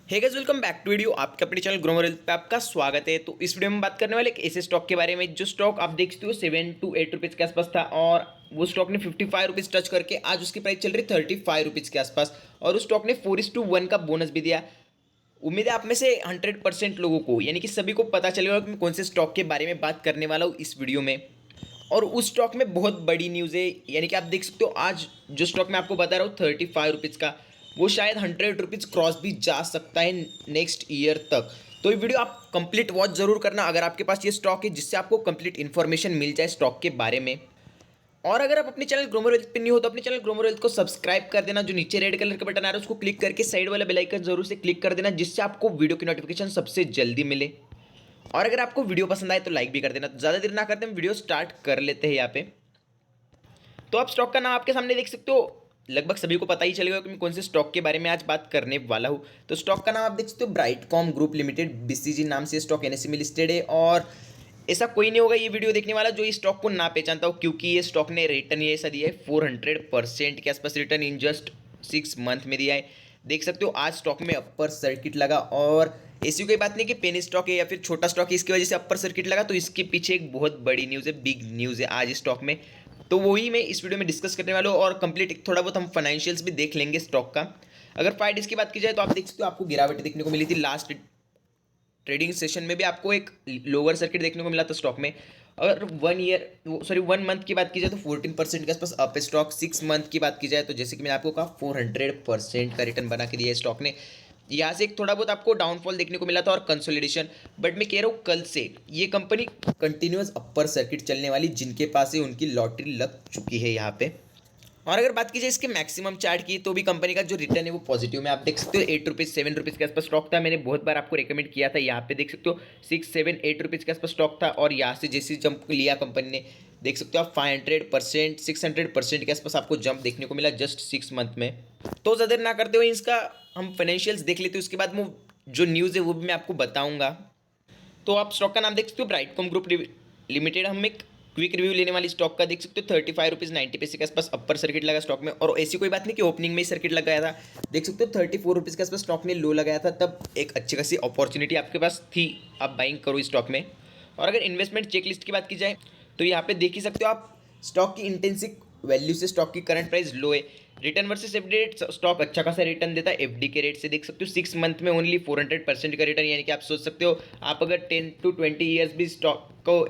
Hey guys, welcome back to video. आपके अपने channel Gromor health पे आपका स्वागत है। तो इस वीडियो में बात करने वाले एक ऐसे स्टॉक के बारे में जो स्टॉक आप देख सकते हो 7 to 8 रुपीज़ के आसपास था और वो स्टॉक ने 55 रुपीज़ टच करके आज उसकी प्राइस चल रही 35 रुपीज़ के आसपास और उस स्टॉक ने 4:1 का बोनस भी दिया। उम्मीद है आप में से 100% लोगों को यानी कि सभी को पता चलेगा कि मैं कौन से स्टॉक के बारे में बात करने वाला हूँ इस वीडियो में। और उस स्टॉक में बहुत बड़ी न्यूज़ है, यानी कि आप देख सकते हो आज जो स्टॉक मैं आपको बता रहा हूँ 35 रुपीज़ का, वो शायद 100 रुपीज़ क्रॉस भी जा सकता है नेक्स्ट ईयर तक। तो ये वीडियो आप कंप्लीट वॉच जरूर करना अगर आपके पास ये स्टॉक है, जिससे आपको कंप्लीट इन्फॉर्मेशन मिल जाए स्टॉक के बारे में। और अगर आप अपने चैनल ग्रोमर हेल्थ पे न्यू हो तो अपने चैनल ग्रोमर हेल्थ को सब्सक्राइब कर देना। जो नीचे रेड कलर का बटन आ रहा है उसको क्लिक करके साइड वाला बेल आइकन जरूर से क्लिक कर देना, जिससे आपको वीडियो की नोटिफिकेशन सबसे जल्दी मिले। और अगर आपको वीडियो पसंद आए तो लाइक भी कर देना। तो ज़्यादा देर ना करते हम वीडियो स्टार्ट कर लेते हैं यहाँ पे। तो आप स्टॉक का नाम आपके सामने देख सकते हो, लगभग सभी को पता ही चलेगा कि मैं कौन से स्टॉक के बारे में आज बात करने वाला हूँ। तो स्टॉक का नाम आप देख सकते हो ब्राइटकॉम ग्रुप लिमिटेड, बीसीजी नाम से स्टॉक एनएसई में लिस्टेड है। और ऐसा कोई नहीं होगा ये वीडियो देखने वाला जो इस स्टॉक को ना पहचानता हो, क्योंकि ये स्टॉक ने रिटर्न ये ऐसा दिया है 400% के आसपास रिटर्न इन जस्ट 6 मंथ में दिया है। देख सकते हो आज स्टॉक में अपर सर्किट लगा और ऐसी कोई बात नहीं कि पेनी स्टॉक है या फिर छोटा स्टॉक है इसकी वजह से अपर सर्किट लगा, तो इसके पीछे एक बहुत बड़ी न्यूज़ है, बिग न्यूज़ है आज स्टॉक में। तो वही मैं इस वीडियो में डिस्कस करने वाला हूँ और कंप्लीट थोड़ा बहुत हम फाइनेंशियल्स भी देख लेंगे स्टॉक का। अगर फाइट की बात की जाए तो आप देख सकते हो आपको गिरावट देखने को मिली थी लास्ट ट्रेडिंग सेशन में भी, आपको एक लोअर सर्किट देखने को मिला था स्टॉक में। अगर 1 मंथ की बात की जाए तो 14% के आसपास अप स्टॉक। 6 मंथ की बात की जाए तो जैसे कि मैंने आपको कहा 400% का रिटर्न बना के दिया है स्टॉक ने। यहाँ से एक थोड़ा बहुत आपको डाउनफॉल देखने को मिला था और कंसोलिडेशन, बट मैं कह रहा हूँ कल से ये कंपनी कंटिन्यूस अपर सर्किट चलने वाली, जिनके पास है उनकी लॉटरी लग चुकी है यहाँ पे। और अगर बात की जाए इसके मैक्सिमम चार्ट की तो भी कंपनी का जो रिटर्न है वो पॉजिटिव में आप देख सकते हो। 8 रुपीज़ 7 रुपीज़ के आसपास स्टॉक था, मैंने बहुत बार आपको रिकमेंड किया था। यहाँ पे देख सकते हो 6 7 8 रुपीज़ के आसपास स्टॉक था और यहाँ से जैसे जंप लिया कंपनी ने, देख सकते हो आप 500% 600% के आसपास आपको जंप देखने को मिला जस्ट 6 मंथ में। तो ज़्यादा ना करते हुए इसका हम फाइनेंशियल्स देख लेते हैं, उसके बाद वो जो न्यूज़ है वो भी मैं आपको बताऊंगा। तो आप स्टॉक का नाम देख सकते हो ब्राइटकॉम ग्रुप लिमिटेड। हम एक क्विक रिव्यू लेने वाली स्टॉक का देख सकते हो 35 रुपीज़ 90 पैसे के आसपास अपर सर्किट लगा स्टॉक में। और ऐसी कोई बात नहीं कि ओपनिंग में ही सर्किट लगाया था, देख सकते हो 34 रुपीज़ के आसपास स्टॉक ने लो लगाया था, तब एक अच्छी खासी अपॉर्चुनिटी आपके पास थी, आप बाइंग करो इस स्टॉक में। और अगर इन्वेस्टमेंट चेकलिस्ट की बात की जाए तो यहाँ पे देख ही सकते हो आप स्टॉक की इंटेंसिक वैल्यू से स्टॉक की करंट प्राइस लो है। Return versus FD rate stock अच्छा खासा रिटर्न देता है एफडी के रेट से, देख सकते हो 6 मंथ में ओनली 400% का रिटर्न। यानी कि आप सोच सकते हो आप अगर 10 to 20 ईयर्स भी स्टॉक को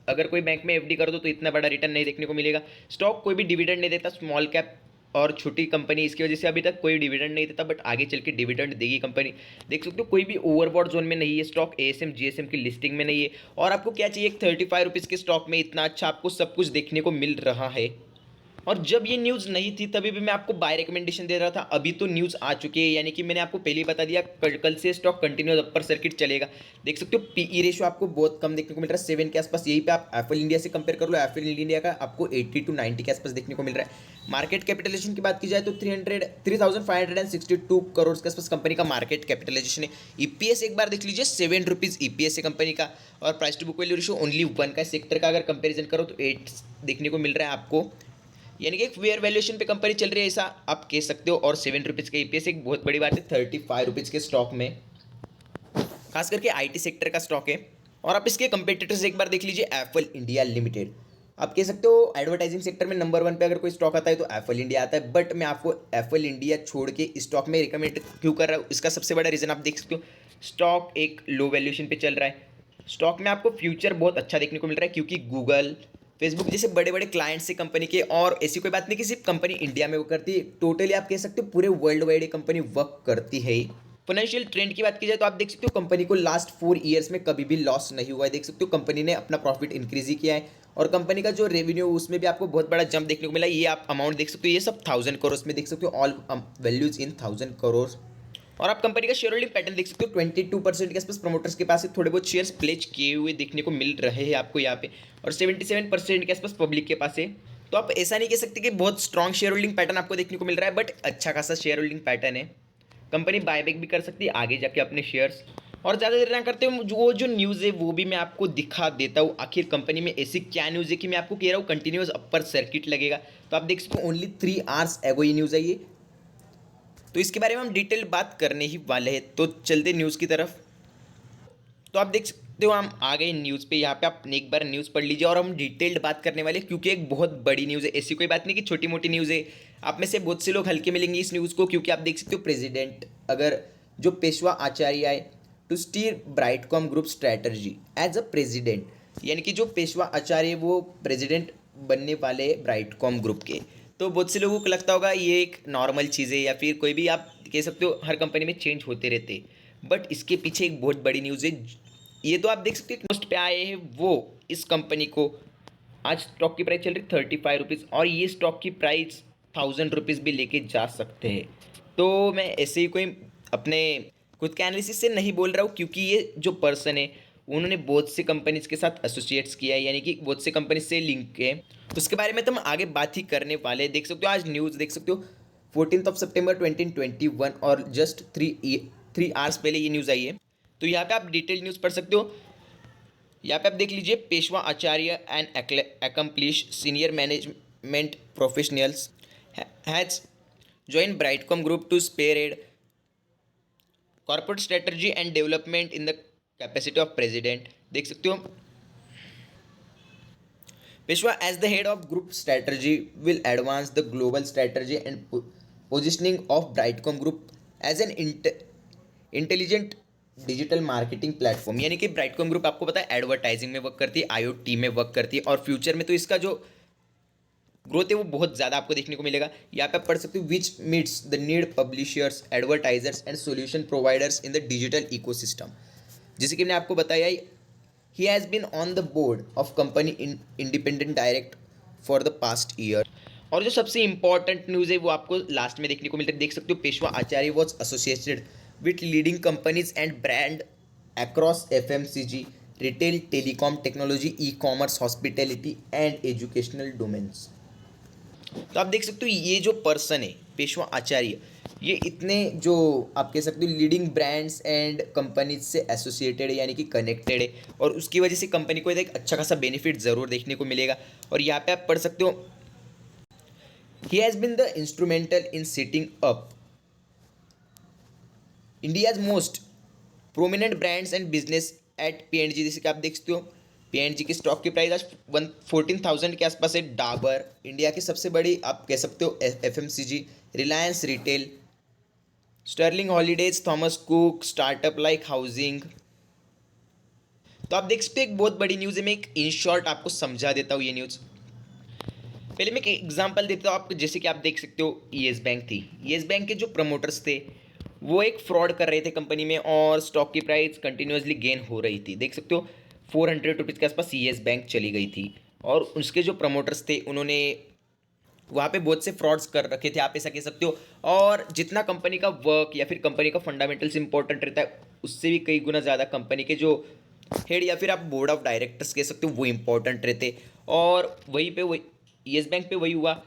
अगर कोई बैंक में एफडी कर दो तो इतना बड़ा रिटर्न नहीं देखने को मिलेगा। स्टॉक कोई भी डिविडेंड नहीं देता, स्मॉल कैप और छोटी कंपनी, इसकी वजह से अभी तक कोई डिविडेंड नहीं देता, बट आगे चल के डिविडेंड देगी कंपनी। देख सकते हो कोई भी ओवरबॉट जोन में नहीं है स्टॉक, एएसएम जीएसएम की लिस्टिंग में नहीं है। और आपको क्या चाहिए, एक 35 रुपीज़ के स्टॉक में इतना अच्छा आपको सब कुछ देखने को मिल रहा है। और जब ये न्यूज़ नहीं थी तभी भी मैं आपको बाय रिकमेंडेशन दे रहा था, अभी तो न्यूज़ आ चुकी है, यानी कि मैंने आपको पहले ही बता दिया कल से स्टॉक कंटिन्यूस अपर सर्किट चलेगा। देख सकते हो पीई रेशियो आपको बहुत कम देखने को मिल रहा है, 7 के आसपास। यही पे आप एप्पल इंडिया से कंपेयर कर लो, एप्पल इंडिया का आपको 80 to 90 के आसपास देखने को मिल रहा है। मार्केट कैपिटलाइजेशन की बात की जाए तो 3562 करोड़ के आसपास कंपनी का मार्केट कैपिटलाइजेशन है। ईपीएस एक बार देख लीजिए 7 रुपीज़ ईपीएस है कंपनी का, और price to book value ratio only 1 का। सेक्टर का अगर कंपेरिजन करो तो 8 देखने को मिल रहा है आपको, यानी कि एक फेयर वैल्यूएशन पे कंपनी चल रही है ऐसा आप कह सकते हो। और 7 रुपीज़ का ईपीएस एक बहुत बड़ी बात है 35 रुपीज़ के स्टॉक में, खास करके आईटी सेक्टर का स्टॉक है। और आप इसके कंपेटिटर्स एक बार देख लीजिए, एप्पल इंडिया लिमिटेड। आप कह सकते हो एडवर्टाइजिंग सेक्टर में नंबर 1 पे अगर कोई स्टॉक आता है तो एप्पल इंडिया आता है, बट मैं आपको एप्पल इंडिया छोड़ के स्टॉक में रिकमेंड क्यों कर रहा हूँ, इसका सबसे बड़ा रीज़न आप देख सकते हो, स्टॉक एक लो वैल्यूएशन पे चल रहा है। स्टॉक में आपको फ्यूचर बहुत अच्छा देखने को मिल रहा है, क्योंकि गूगल फेसबुक जैसे बड़े बड़े क्लाइंट्स से कंपनी के, और ऐसी कोई बात नहीं कि सिर्फ कंपनी इंडिया में वो करती है, टोटली आप कह सकते हो पूरे वर्ल्ड वाइड ये कंपनी वर्क करती है। फाइनेंशियल ट्रेंड की बात की जाए तो आप देख सकते हो कंपनी को लास्ट 4 ईयर्स में कभी भी लॉस नहीं हुआ है। देख सकते हो कंपनी ने अपना प्रॉफिट इंक्रीज ही किया है, और कंपनी का जो रेवेन्यू उसमें भी आपको बहुत बड़ा जंप देखने को मिला है। ये आप अमाउंट देख सकते हो, ये सब 1000 करोड़ में देख सकते हो, ऑल वैल्यूज इन 1000 करोड़। और आप कंपनी का शेयर होल्डिंग पैटर्न देख सकते हो, 22% के आसपास प्रमोटर्स के पास थोड़े बहुत शेयर्स प्लेज किए हुए देखने को मिल रहे हैं आपको यहाँ पे, और 77% के आसपास पब्लिक के पास है। तो आप ऐसा नहीं कह सकते कि बहुत स्ट्रॉन्ग शेयर होल्डिंग पैटर्न आपको देखने को मिल रहा है, बट अच्छा खासा शेयर होल्डिंग पैटर्न है। कंपनी बायबैक भी कर सकती है आगे जाके अपने शेयर्स। और ज़्यादा देर ना करते हुए वो जो न्यूज़ है वो भी मैं आपको दिखा देता हूँ, आखिर कंपनी में ऐसी क्या न्यूज़ है कि मैं आपको कह रहा हूँ कंटिन्यूस अपर सर्किट लगेगा। तो आप देख सकते हो ओनली 3 आवर्स एगो ये न्यूज़ है, ये तो इसके बारे में हम डिटेल बात करने ही वाले हैं। तो चलते न्यूज़ की तरफ। तो आप देख सकते हो हम आ गए न्यूज़ पे। यहाँ पे आप एक बार न्यूज़ पढ़ लीजिए और हम डिटेल्ड बात करने वाले हैं, क्योंकि एक बहुत बड़ी न्यूज़ है। ऐसी कोई बात नहीं कि छोटी मोटी न्यूज़ है। आप में से बहुत से लोग हल्के मिलेंगे इस न्यूज़ को, क्योंकि आप देख सकते हो प्रेसिडेंट अगर जो पेशवा आचार्य है to steer Brightcom group strategy as a president, यानी कि जो पेशवा आचार्य वो प्रेसिडेंट बनने वाले ब्राइटकॉम ग्रुप के। तो बहुत से लोगों को लगता होगा ये एक नॉर्मल चीज़ है, या फिर कोई भी आप कह सकते हो हर कंपनी में चेंज होते रहते, बट इसके पीछे एक बहुत बड़ी न्यूज़ है। ये तो आप देख सकते हो पोस्ट पे आए हैं वो इस कंपनी को। आज स्टॉक की प्राइस चल रही 35 रुपीज़, और ये स्टॉक की प्राइस 1000 रुपीज़ भी लेके जा सकते हैं। तो मैं ऐसे ही कोई अपने खुद के एनालिसिस से नहीं बोल रहा हूँ, क्योंकि ये जो पर्सन है उन्होंने बहुत से कंपनीज के साथ एसोसिएट्स किया है, यानी कि बहुत से कंपनी से लिंक है। तो उसके बारे में तो हम आगे बात ही करने वाले हैं। देख सकते हो आज न्यूज़ देख सकते हो 14 सितंबर 2021, और जस्ट 3 आवर्स पहले ये न्यूज़ आई है। तो यहाँ पे आप डिटेल न्यूज़ पढ़ सकते हो। यहाँ पे आप देख लीजिए, Peshwa Acharya and accomplished senior management professionals has joined Brightcom group to spearhead corporate strategy and development in the capacity of president. देख सकते हो Peshwa as the head of group strategy will advance the global strategy and positioning of Brightcom group as an intelligent digital marketing platform. यानी कि Brightcom group आपको पता है advertising में work करती है, IoT में वर्क करती है, और फ्यूचर में तो इसका जो ग्रोथ है वो बहुत ज़्यादा आपको देखने को मिलेगा। यहाँ पे आप पढ़ सकते हो which meets the need publishers, advertisers and solution providers in the digital ecosystem. जैसे कि मैंने आपको बताया, he has been on the board of company independent direct for the past year. और जो सबसे इंपॉर्टेंट न्यूज़ है वो आपको लास्ट में देखने को मिलता है। देख सकते हो Peshwa Acharya was associated with leading companies and brand across FMCG, retail, telecom, technology, e-commerce, hospitality and educational domains. तो आप देख सकते हो ये जो पर्सन है पेशवा आचार्य, ये इतने जो आप कह सकते हो लीडिंग ब्रांड्स एंड कंपनीज से एसोसिएटेड है, यानी कि कनेक्टेड है, और उसकी वजह से कंपनी को एक अच्छा खासा बेनिफिट ज़रूर देखने को मिलेगा। और यहाँ पे आप पढ़ सकते हो he has been the instrumental in setting up India's most prominent brands and business at P&G। जैसे कि आप देख सकते हो P&G की स्टॉक की प्राइस आज 14,000 के आसपास है। डाबर इंडिया की सबसे बड़ी आप कह सकते हो FMCG, Reliance retail, Sterling Holidays, Thomas Cook, startup like housing. तो आप देख सकते हो एक बहुत बड़ी न्यूज़ है। मैं एक इन शॉर्ट आपको समझा देता हूँ ये न्यूज़। पहले मैं एक एग्जांपल देता हूँ आपको। जैसे कि आप देख सकते हो येस बैंक थी। येस बैंक के जो प्रमोटर्स थे वो एक फ्रॉड कर रहे थे कंपनी में, और स्टॉक की प्राइस कंटिन्यूसली गेन हो रही थी। देख सकते हो 400 रुपीज़ के आसपास येस बैंक चली गई थी, और उसके जो प्रमोटर्स थे उन्होंने वहाँ पे बहुत से फ्रॉड्स कर रखे थे, आप ऐसा कह सकते हो। और जितना कंपनी का वर्क या फिर कंपनी का फंडामेंटल्स इंपॉर्टेंट रहता है, उससे भी कई गुना ज़्यादा कंपनी के जो हेड या फिर आप बोर्ड ऑफ डायरेक्टर्स कह सकते हो वो इंपॉर्टेंट रहते। और वहीं पे वही येस बैंक पे वही हुआ।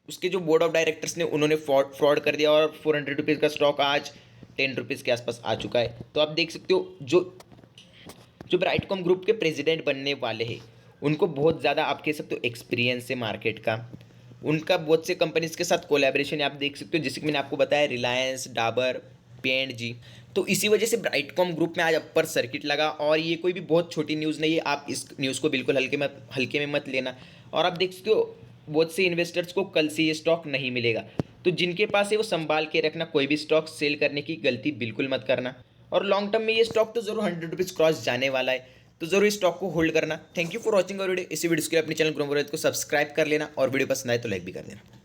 उसके जो बोर्ड ऑफ डायरेक्टर्स ने उन्होंने फ्रॉड कर दिया, और 400 रुपीज़ का स्टॉक आज 10 रुपीज़ के आसपास आ चुका है। तो आप देख सकते हो जो ब्राइटकॉम ग्रुप के प्रेसिडेंट बनने वाले हैं उनको बहुत ज़्यादा आप कह सकते हो एक्सपीरियंस है मार्केट का। उनका बहुत से कंपनीज के साथ कोलैबोरेशन आप देख सकते हो, जैसे कि मैंने आपको बताया रिलायंस, डाबर, P&G। तो इसी वजह से ब्राइटकॉम ग्रुप में आज अपर सर्किट लगा, और ये कोई भी बहुत छोटी न्यूज़ नहीं है। आप इस न्यूज़ को बिल्कुल हल्के में मत लेना। और आप देख सकते हो बहुत से इन्वेस्टर्स को कल से ये स्टॉक नहीं मिलेगा, तो जिनके पास है वो संभाल के रखना। कोई भी स्टॉक सेल करने की गलती बिल्कुल मत करना। और लॉन्ग टर्म में ये स्टॉक तो जरूर 100 रुपीज़ क्रॉस जाने वाला है, तो जरूर इस स्टॉक को होल्ड करना। थैंक यू फॉर वॉचिंग और वीडियो। इसी वीडियो के लिए अपने चैनल ग्रो मोबाइल को सब्सक्राइब कर लेना, और वीडियो पसंद आए तो लाइक भी कर देना।